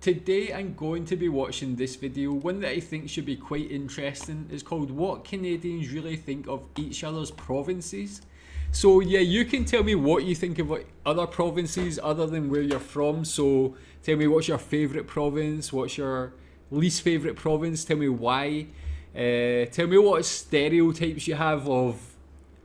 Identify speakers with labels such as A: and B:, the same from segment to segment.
A: Today I'm going to be watching this video, one that I think should be quite interesting. It's called What Canadians Really Think of Each Other's Provinces. So yeah, you can tell me what you think about other provinces other than where you're from. So tell me what's your favourite province, what's your least favourite province, tell me why. Tell me what stereotypes you have of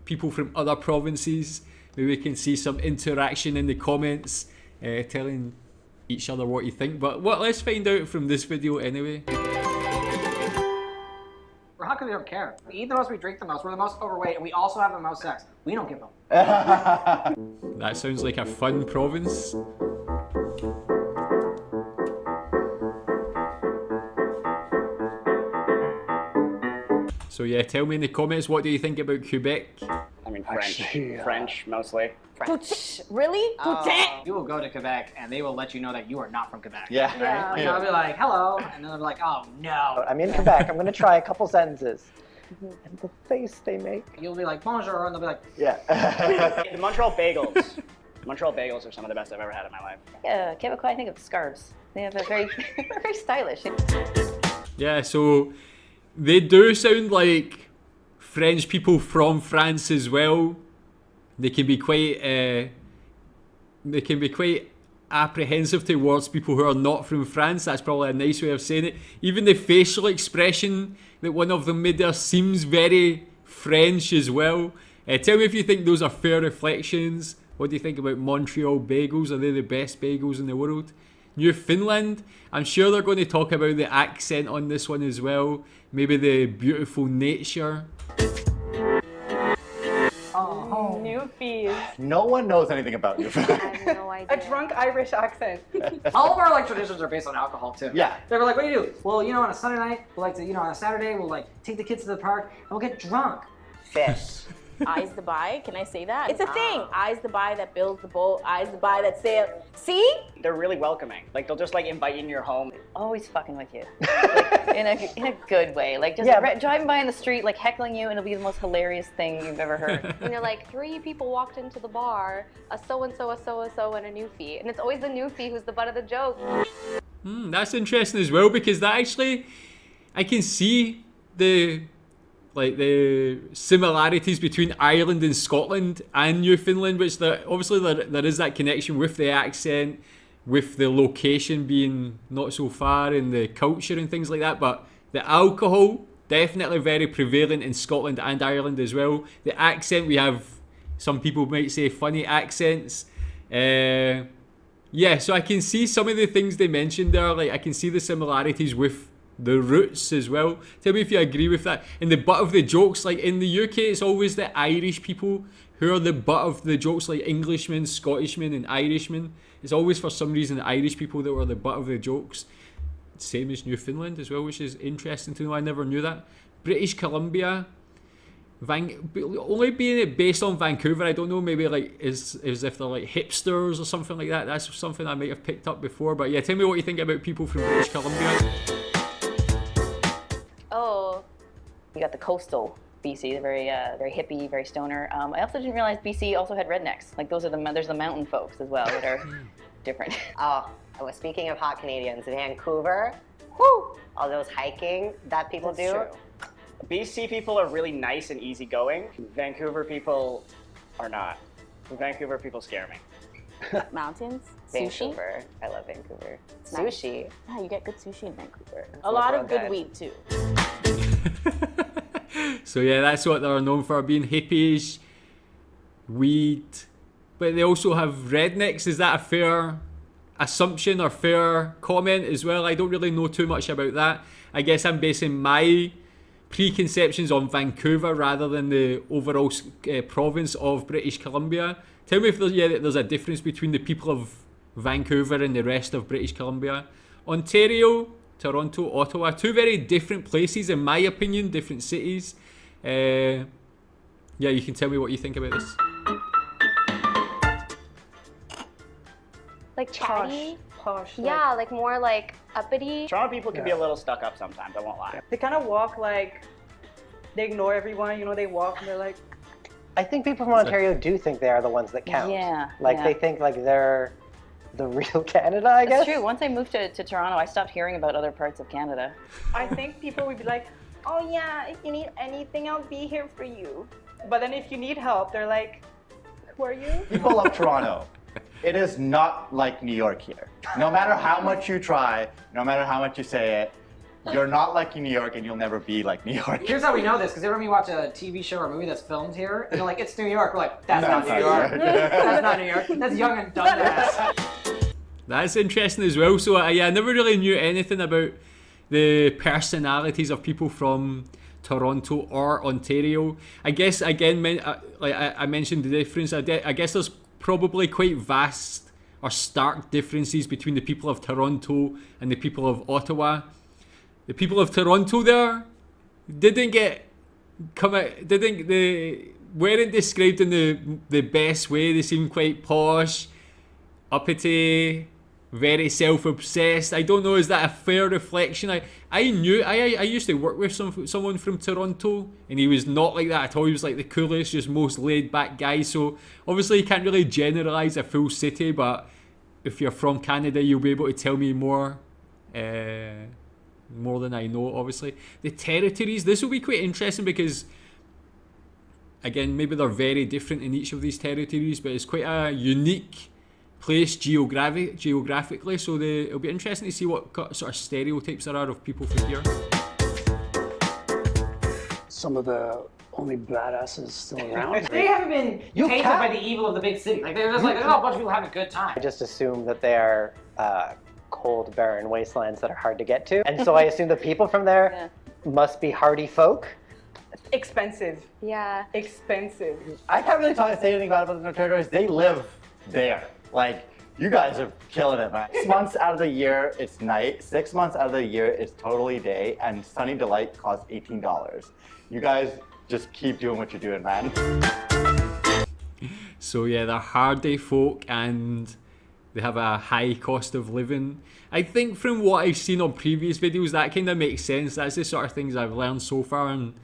A: people from other provinces. Maybe we can see some interaction in the comments, telling each other what you think. But let's find out from this video anyway.
B: Or how come we don't care? We eat the most, we drink the most, we're the most overweight, and we also have the most sex. We don't give them.
A: That sounds like a fun province. So yeah, tell me in the comments, what do you think about Quebec?
C: I mean, French mostly.
D: French. Really?
B: You will go to Quebec and they will let you know that you are not from Quebec.
C: Yeah.
B: Right? Like, I'll be like, hello, and then they'll be like, oh no.
E: I'm in Quebec, I'm gonna try a couple sentences. And the face they make.
B: You'll be like, bonjour, and they'll be like,
E: Yeah.
C: The Montreal bagels. Montreal bagels are some of the best I've ever had in my life.
D: Yeah, Quebecois, I think of scarves. They have a very, very stylish.
A: Yeah, so they do sound like French people from France as well. They can be quite apprehensive towards people who are not from France. That's probably a nice way of saying it. Even the facial expression that one of them made there seems very French as well. Tell me if you think those are fair reflections. What do you think about Montreal bagels? Are they the best bagels in the world? Newfoundland, I'm sure they're going to talk about the accent on this one as well. Maybe the beautiful nature.
F: Newfies.
C: No one knows anything about Newfoundland.
F: I have no idea. A drunk Irish accent.
B: all of our like traditions are based on alcohol too.
C: Yeah.
B: They were like, what do you do? Well, you know, on a Sunday night, we'll like to, you know, on a Saturday, we'll like take the kids to the park and we'll get drunk.
E: Fish.
D: I's the buy, can I say that? It's a thing. I's the buy that builds the boat. I's the buy that sail. See?
C: They're really welcoming. Like, they'll just like invite you in your home.
D: Always fucking with you. Like, in a good way. Like just driving by in the street, like heckling you, and it'll be the most hilarious thing you've ever heard.
F: And you're like, 3 people walked into the bar, a so-and-so, a so-and-so, and a newfie. And it's always the newfie who's the butt of the joke.
A: That's interesting as well, because that actually, I can see the similarities between Ireland and Scotland and Newfoundland, which obviously there is that connection with the accent, with the location being not so far, and the culture and things like that. But the alcohol, definitely very prevalent in Scotland and Ireland as well. The accent, we have, some people might say, funny accents. Yeah, so I can see some of the things they mentioned there. Like, I can see the similarities with the roots as well. Tell me if you agree with that. And the butt of the jokes, like in the UK, it's always the Irish people who are the butt of the jokes, like Englishmen, Scottishmen, and Irishmen. It's always, for some reason, the Irish people that were the butt of the jokes. Same as Newfoundland as well, which is interesting to know. I never knew that. British Columbia, only being it based on Vancouver, I don't know, maybe like as if they're like hipsters or something like that. That's something I might have picked up before. But yeah, tell me what you think about people from British Columbia.
D: Oh, you got the coastal BC, the very hippie, very stoner. I also didn't realize BC also had rednecks. Like there's the mountain folks as well that are different.
G: Oh, well, speaking of hot Canadians, Vancouver, whoo, all those hiking that people do.
D: True.
C: BC people are really nice and easygoing. Vancouver people are not. Vancouver people scare me.
D: Mountains, sushi.
G: Vancouver, I love Vancouver.
D: Nice.
G: Sushi.
D: Yeah, you get good sushi in Vancouver.
G: It's
D: A lot
G: real
D: of good
G: good.
D: weed too.
A: So yeah, that's what they're known for, being hippies, weed, but they also have rednecks. Is that a fair assumption or fair comment as well? I don't really know too much about that. I guess I'm basing my preconceptions on Vancouver rather than the overall province of British Columbia. Tell me if there's a difference between the people of Vancouver and the rest of British Columbia. Ontario, Toronto, Ottawa, 2 very different places in my opinion, different cities. Yeah, you can tell me what you think about this.
F: Like chatty.
E: Posh.
F: Yeah, like more like uppity.
C: Toronto people can be a little stuck up sometimes, I won't lie.
H: They kind of walk like they ignore everyone, you know, they walk and they're like...
E: I think people from Ontario do think they are the ones that count.
D: Yeah.
E: Like they think like they're the real Canada, I guess.
D: That's true. Once I moved to Toronto, I stopped hearing about other parts of Canada.
H: I think people would be like, oh yeah, if you need anything, I'll be here for you. But then if you need help, they're like, who are you?
I: People love Toronto. It is not like New York here. No matter how much you try, no matter how much you say it, you're not like New York and you'll never be like New York.
B: Here's how we know this, because every time you watch a TV show or movie that's filmed here, and they're like, it's New York. We're like, that's not New York. That's not New York. That's Young and Dundas.
A: That's interesting as well. So yeah, I never really knew anything about the personalities of people from Toronto or Ontario. I guess again, like I mentioned the difference. I guess there's probably quite vast or stark differences between the people of Toronto and the people of Ottawa. The people of Toronto there weren't described in the best way. They seemed quite posh, uppity, very self-obsessed. I don't know, is that a fair reflection? I used to work with someone from Toronto, and he was not like that at all. He was like the coolest, just most laid-back guy. So obviously you can't really generalize a full city, but if you're from Canada, you'll be able to tell me more than I know, obviously. The territories, this will be quite interesting because, again, maybe they're very different in each of these territories, but it's quite a unique place geographically, so it'll be interesting to see what sort of stereotypes there are of people from here.
J: Some of the only badasses still around.
B: They haven't been tainted by the evil of the big city. Like, they're just like, there's a bunch of people having a good time.
E: I just assume that they are cold, barren wastelands that are hard to get to. And so I assume the people from there must be hardy folk.
H: Expensive.
F: Yeah.
H: Expensive.
I: I can't really say anything bad about the territories. They live there. Like, you guys are killing it, man. 6 months out of the year, it's night. 6 months out of the year, it's totally day. And Sunny Delight costs $18. You guys just keep doing what you're doing, man.
A: So yeah, they're hardy folk and they have a high cost of living. I think from what I've seen on previous videos, that kind of makes sense. That's the sort of things I've learned so far. And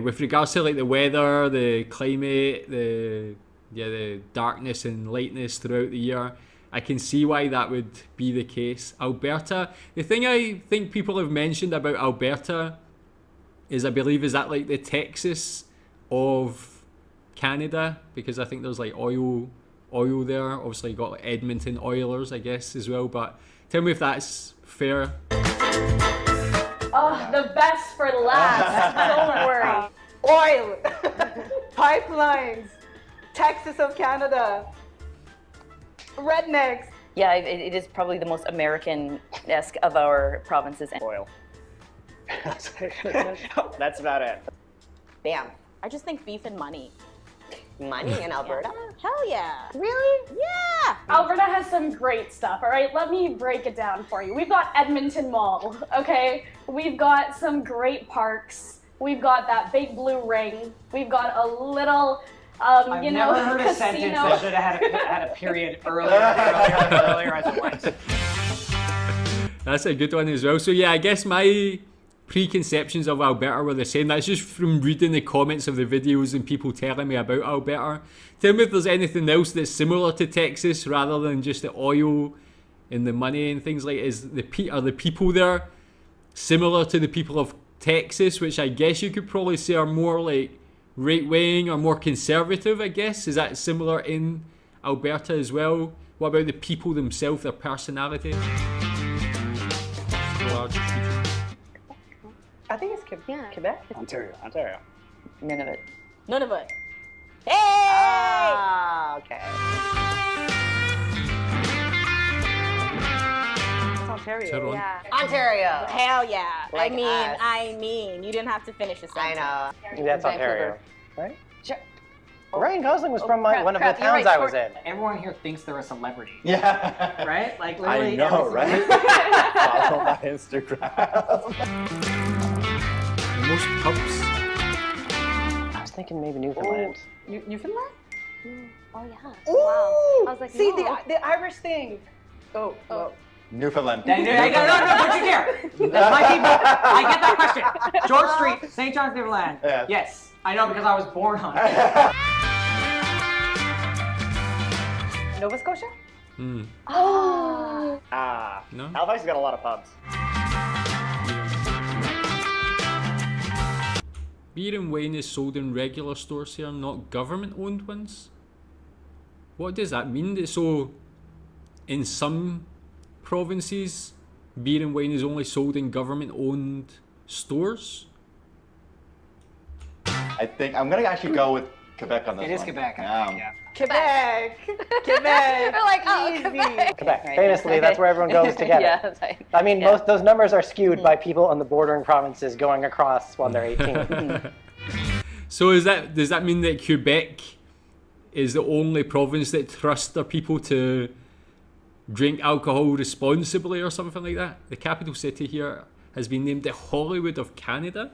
A: with regards to like the weather, the climate, the darkness and lightness throughout the year, I can see why that would be the case. Alberta, the thing I think people have mentioned about Alberta is, I believe, is that like the Texas of Canada, because I think there's like oil there. Obviously you got like Edmonton Oilers, I guess, as well, but tell me if that's fair.
K: Oh, the best for last. Don't worry.
H: Oil. Pipelines. Texas of Canada. Rednecks.
D: Yeah, it is probably the most American-esque of our provinces.
C: Oil. That's about it.
G: Bam.
K: I just think beef and money.
G: Money in Alberta?
K: Hell yeah.
G: Really?
K: Yeah. Alberta has some great stuff, all right? Let me break it down for you. We've got Edmonton Mall, okay? We've got some great parks. We've got that big blue ring. We've got a little,
B: I've
K: you
B: never
K: know,
B: heard a
K: casino.
B: sentence that should have had a period earlier as it went.
A: That's a good one as well. So yeah, I guess my preconceptions of Alberta were the same. That's just from reading the comments of the videos and people telling me about Alberta. Tell me if there's anything else that's similar to Texas rather than just the oil and the money and things like. Are the people there similar to the people of Texas, which I guess you could probably say are more like right-wing or more conservative, I guess? Is that similar in Alberta as well? What about the people themselves, their personality?
H: I think it's Quebec.
J: Ontario.
D: None of it.
K: None of it. Hey!
G: Ah, okay.
H: It's Ontario.
K: Yeah.
G: Ontario.
K: Hell yeah.
G: Like us.
K: I mean, you didn't have to finish a
G: I
K: sentence.
G: know.
E: That's Ontario, right?
G: Sure.
E: Ryan Gosling was from
D: crap,
E: one of
D: crap,
E: the
D: you're
E: towns
D: right,
E: I was in.
B: Everyone here thinks they're a celebrity.
I: Yeah.
B: Right? Like,
I: I
B: literally
I: know,
B: every
I: right? Follow my Instagram.
A: Most pubs.
E: I was thinking maybe Newfoundland.
H: Newfoundland?
F: Oh yeah.
H: Ooh!
F: Wow. I was like,
H: see
F: no.
H: the Irish thing. Oh. Well.
I: Newfoundland.
B: No, don't you care. That's my people. I get that question. George Street, St. John's, Newfoundland.
I: Yeah.
B: Yes, I know because I was born on it.
H: Nova Scotia?
K: Oh.
A: No?
C: Halifax has got a lot of pubs.
A: Beer and wine is sold in regular stores here, not government-owned ones. What does that mean? So, in some provinces, beer and wine is only sold in government-owned stores?
I: I think I'm gonna actually go with Quebec on this one.
B: It is Quebec. Yeah.
H: Quebec. Quebec.
F: We're like, oh,
H: Easy.
F: Quebec.
E: Quebec. Famously, that's where everyone goes together.
D: Yeah, that's right.
E: I mean, most those numbers are skewed by people on the bordering provinces going across when they're 18.
A: So does that mean that Quebec is the only province that trusts their people to drink alcohol responsibly or something like that? The capital city here has been named the Hollywood of Canada.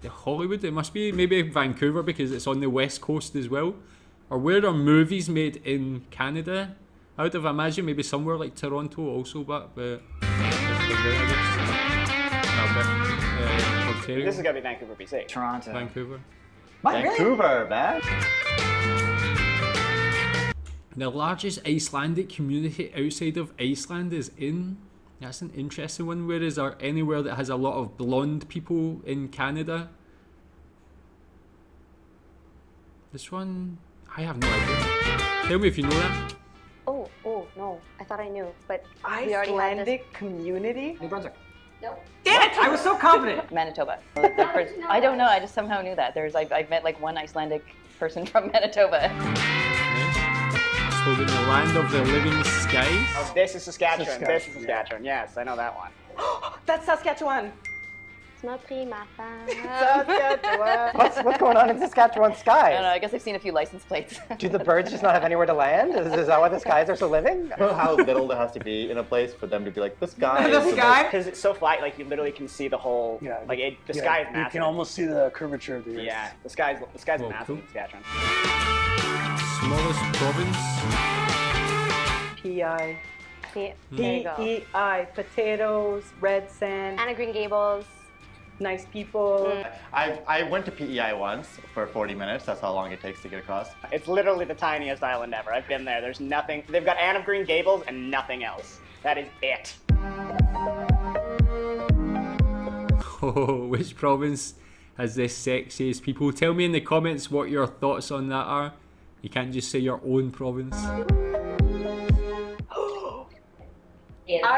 A: The Hollywood? It must be maybe Vancouver because it's on the west coast as well. Or where are movies made in Canada? I would have imagined maybe somewhere like Toronto also, but Ontario.
C: This is gonna be Vancouver, BC.
B: Toronto.
A: Vancouver.
B: What, really?
I: Vancouver, man.
A: The largest Icelandic community outside of Iceland is in. That's an interesting one. Where is there anywhere that has a lot of blonde people in Canada? This one, I have no idea. Tell me if you know that.
F: Oh, no. I thought I knew, but we already had this.
H: Icelandic community?
B: New Brunswick.
F: Nope.
B: Damn it! I was so confident.
D: Manitoba. I don't know. I just somehow knew that. I've met like one Icelandic person from Manitoba.
A: So in the land of the living skies.
C: Oh, this is Saskatchewan. This is Saskatchewan. Yes, I know that one.
H: That's Saskatchewan.
F: Tu m'as pris ma femme.
H: Saskatchewan.
E: What's going on in Saskatchewan
D: I don't
E: skies?
D: know. I guess I've seen a few license plates.
E: Do the birds just not have anywhere to land? Is that why the skies are so living?
I: I don't know how little there has to be in a place for them to be like, the sky
B: The
I: is
B: sky?
C: Because it's so flat, like you literally can see the whole.
J: Yeah,
C: The sky is
J: You
C: massive.
J: can almost see the curvature of the earth.
C: Yeah, the sky's
A: Well,
C: massive
A: cool.
C: in Saskatchewan.
A: Smallest province.
H: PEI.
F: See, there you go.
H: PEI. Potatoes, red sand,
F: Anna Green Gables.
H: nice people.
I: I went to PEI once for 40 minutes. That's how long it takes to get across.
C: It's literally the tiniest island ever. I've been there. There's nothing. They've got Anne of Green Gables and nothing else. That is it.
A: Oh, which province has the sexiest people? Tell me in the comments what your thoughts on that are. You can't just say your own province.
K: Are you dumb? Did they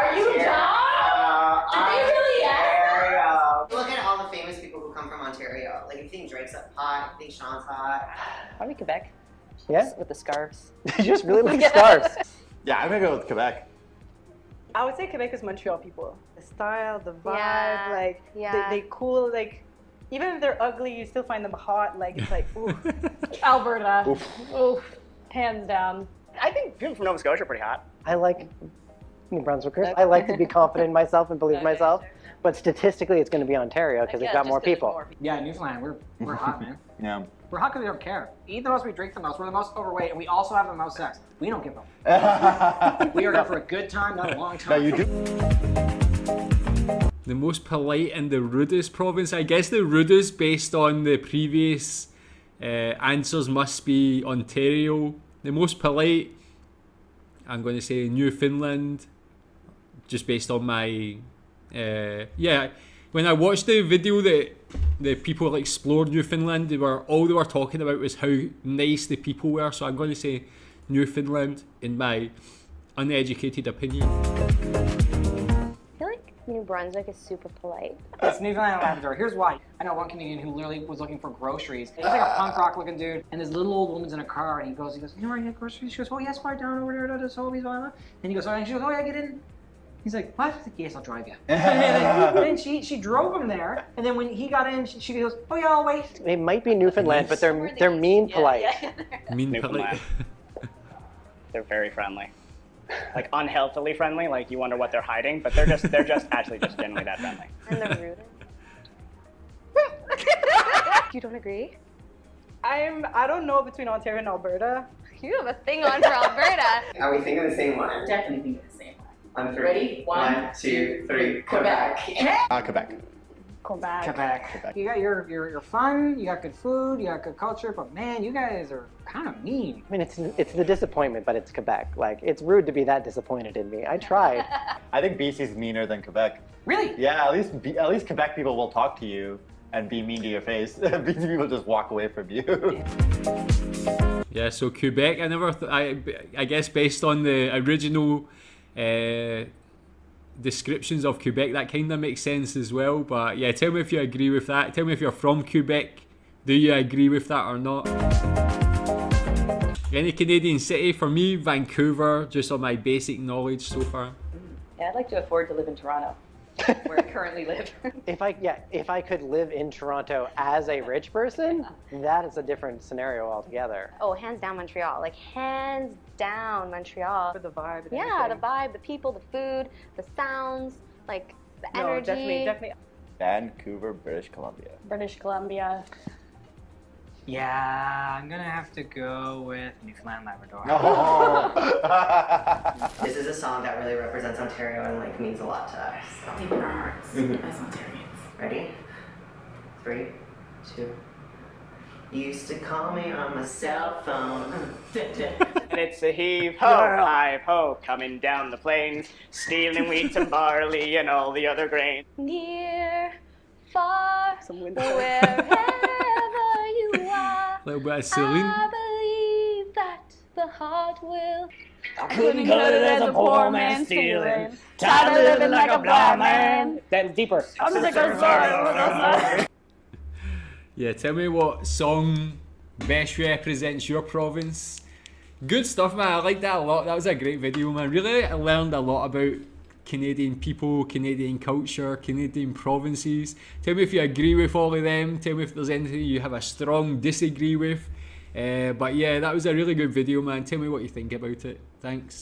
K: really ask?
G: Look at all the famous people who come from Ontario. Like, if you think Drake's hot, if you think Sean's hot.
D: Probably Quebec.
E: Yeah?
D: With the scarves.
E: You just really like scarves.
I: Yeah, I'm gonna go with Quebec.
H: I would say Quebec is Montreal people. The style, the vibe,
F: Yeah,
H: like
F: yeah.
H: they cool, like even if they're ugly, you still find them hot. Like it's like ooh.
K: Alberta. Oof. Hands down.
C: I think people from Nova Scotia are pretty hot.
E: I like New Brunswickers. I like to be confident in myself and believe in myself. But statistically, it's going to be Ontario because they've got more people.
B: Yeah, Newfoundland, we're hot, man.
I: Yeah.
B: We're hot because we don't care. We eat the most, we drink the most, we're the most overweight, and we also have the most sex. We don't give a We are here for a good time, not a long time.
I: No, you do.
A: The most polite and the rudest province. I guess the rudest, based on the previous answers, must be Ontario. The most polite, I'm going to say Newfoundland, just based on my when I watched the video that the people explored Newfoundland, all they were talking about was how nice the people were. So I'm going to say Newfoundland in my uneducated opinion.
F: I feel like New Brunswick is super polite.
B: It's Newfoundland and Labrador. Here's why. I know one Canadian who literally was looking for groceries. He's like a punk rock looking dude, and this little old woman's in a car, and he goes, you know where I get groceries? She goes, oh yes, far down over there to the Sobeys, blah. And he goes, oh, and she goes, oh yeah, get in. He's like, what? He's like, yes, I'll drive you. And then she drove him there, and then when he got in, she goes, oh yeah, I'll wait.
E: It might be Newfoundland, but they're mean polite.
A: Mean
C: Newfoundland. They're very friendly. Like unhealthily friendly, like you wonder what they're hiding, but they're just actually just generally that friendly.
F: And the rudest. You don't agree?
H: I don't know between Ontario and Alberta.
F: You have a thing on for Alberta.
G: Are we thinking the same one?
L: Definitely think of the same one.
G: On three.
L: Ready?
G: 1, 2, 3.
L: Quebec.
I: Quebec.
K: Quebec.
B: Quebec. You got your fun, you got good food, you got good culture, but man, you guys are kind of mean.
E: I mean, it's the disappointment, but it's Quebec. Like, it's rude to be that disappointed in me. I tried.
I: I think BC's meaner than Quebec.
B: Really?
I: Yeah, at least Quebec people will talk to you and be mean to your face. BC people just walk away from you.
A: Yeah, so Quebec, I guess based on the original descriptions of Quebec, that kind of makes sense as well. But yeah, tell me if you agree with that. Tell me if you're from Quebec. Do you agree with that or not? Any Canadian city? For me, Vancouver, just on my basic knowledge so far.
D: Yeah, I'd like to afford to live in Toronto, where I currently live.
E: If I could live in Toronto as a rich person, that is a different scenario altogether.
F: Oh, hands down Montreal. Like, hands down Montreal.
H: For the vibe. And
F: Yeah,
H: everything.
F: the vibe, the people, the food, the sounds, like the
H: No,
F: energy.
H: definitely.
I: Vancouver, British Columbia.
K: British Columbia.
B: Yeah, I'm gonna have to go with Newfoundland, Labrador.
G: This is a song that really represents Ontario and like means a lot to us.
L: Deep in our hearts as Ontarians.
G: Ready? 3, 2. You used to call me on my cell phone.
C: And it's a heave ho, hive ho, coming down the plains, stealing wheat and barley and all the other grain.
F: Near, far, wherever you are.
A: A little bit of Celine.
F: I believe that the heart will.
H: I couldn't cut it as a poor man stealing. Tired of living like a blind man.
B: That's deeper.
H: I'm sick of sorrow.
A: Yeah, tell me what song best represents your province. Good stuff, man. I like that a lot. That was a great video, man. Really, I learned a lot about Canadian people, Canadian culture, Canadian provinces. Tell me if you agree with all of them. Tell me if there's anything you have a strong disagree with. But yeah, that was a really good video, man. Tell me what you think about it. Thanks.